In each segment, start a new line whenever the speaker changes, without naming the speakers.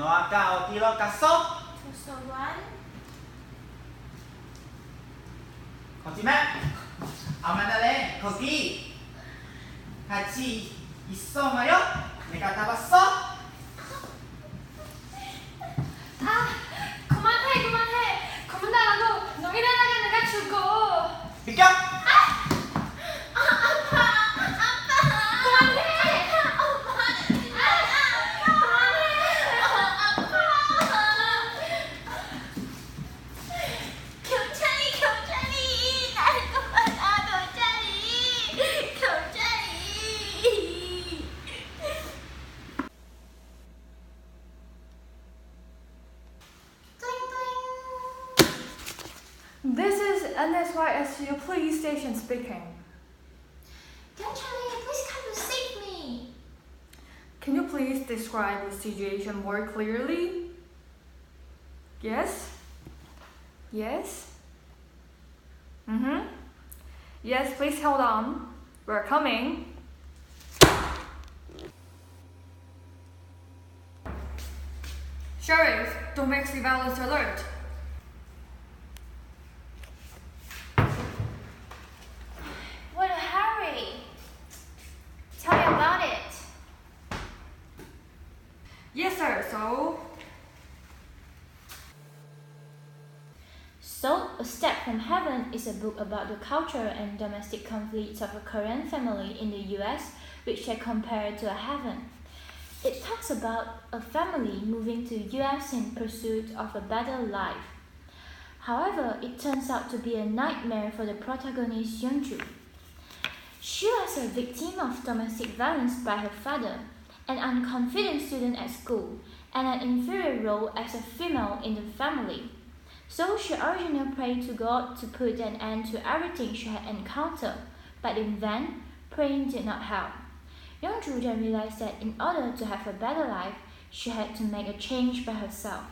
Noa cao tiro kasok.
Tusowan.
거짓말. 아마나래 거기 같이 있어 마요. 내가 잡았어.
그만해. 그만하라고. 너희들에게 내가 주고.
비켜.
This is NSYSU Police Station speaking.
경찰이, please come to save me.
Can you please describe the situation more clearly? Yes? Yes? Yes, please hold on. We're coming. Sheriff, domestic violence alert.
What a hurry. Tell me about it.
Yes, sir.
So, A Step From Heaven is a book about the culture and domestic conflicts of a Korean family in the US, which they compare to a heaven. It talks about a family moving to US in pursuit of a better life. However, it turns out to be a nightmare for the protagonist Yeonju. She was a victim of domestic violence by her father, an unconfident student at school, and an inferior role as a female in the family. So she originally prayed to God to put an end to everything she had encountered, but in vain, praying did not help. Yeonju then realized that in order to have a better life, she had to make a change by herself.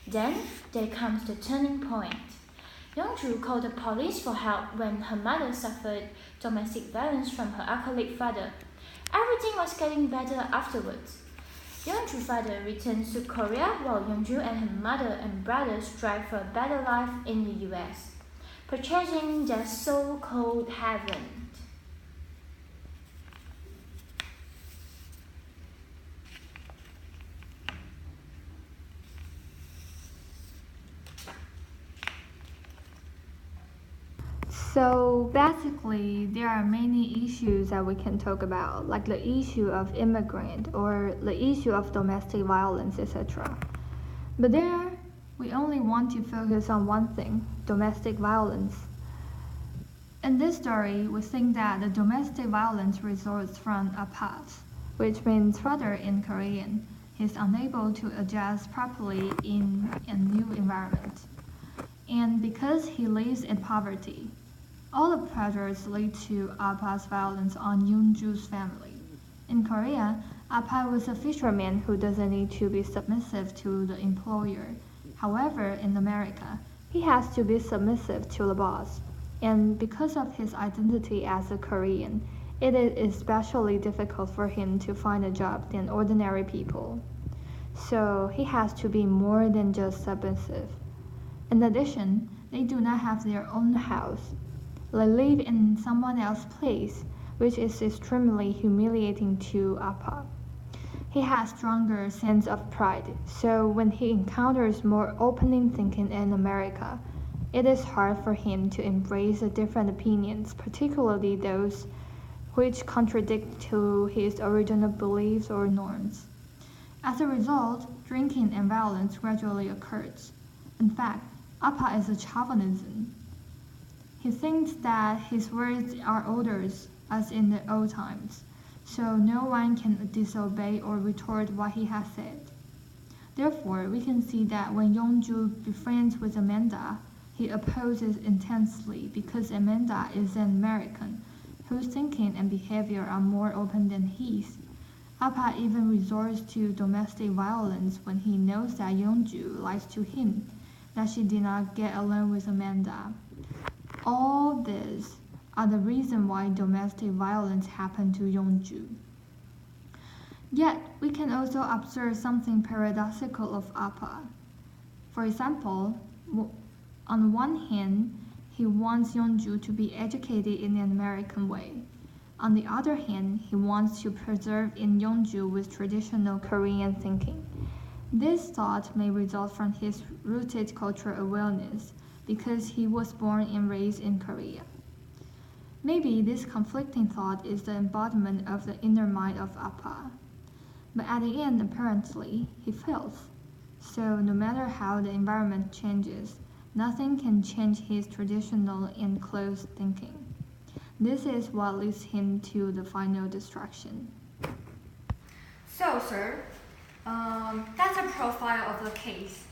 Then there comes the turning point. Yeonju called the police for help when her mother suffered domestic violence from her alcoholic father. Everything was getting better afterwards. Yeonju's father returns to Korea while Yeonju and her mother and brother strive for a better life in the US, purchasing their so-called heaven.
So basically, there are many issues that we can talk about, like the issue of immigrant or the issue of domestic violence, etc. But there, we only want to focus on one thing, domestic violence. In this story, we think that the domestic violence results from apat, which means father in Korean. He's unable to adjust properly in a new environment. And because he lives in poverty, all the pressures lead to Appa's violence on Yeonju's family. In Korea, Appa was a fisherman who doesn't need to be submissive to the employer. However, in America, he has to be submissive to the boss. And because of his identity as a Korean, it is especially difficult for him to find a job than ordinary people. So he has to be more than just submissive. In addition, they do not have their own house. They live in someone else's place, which is extremely humiliating to Appa. He has stronger sense of pride, so when he encounters more opening thinking in America, it is hard for him to embrace the different opinions, particularly those which contradict to his original beliefs or norms. As a result, drinking and violence gradually occurs. In fact, Appa is a chauvinism. He thinks that his words are orders, as in the old times, so no one can disobey or retort what he has said. Therefore, we can see that when Yeonju befriends with Amanda, he opposes intensely because Amanda is an American, whose thinking and behavior are more open than his. Appa even resorts to domestic violence when he knows that Yeonju lies to him, that she did not get along with Amanda. All these are the reason why domestic violence happened to Yeonju. Yet, we can also observe something paradoxical of Appa. For example, on one hand, he wants Yeonju to be educated in an American way. On the other hand, he wants to preserve in Yeonju with traditional Korean thinking. This thought may result from his rooted cultural awareness because he was born and raised in Korea. Maybe this conflicting thought is the embodiment of the inner mind of Appa. But at the end, apparently, he fails. So, no matter how the environment changes, nothing can change his traditional and closed thinking. This is what leads him to the final destruction.
So, sir, that's a profile of the case.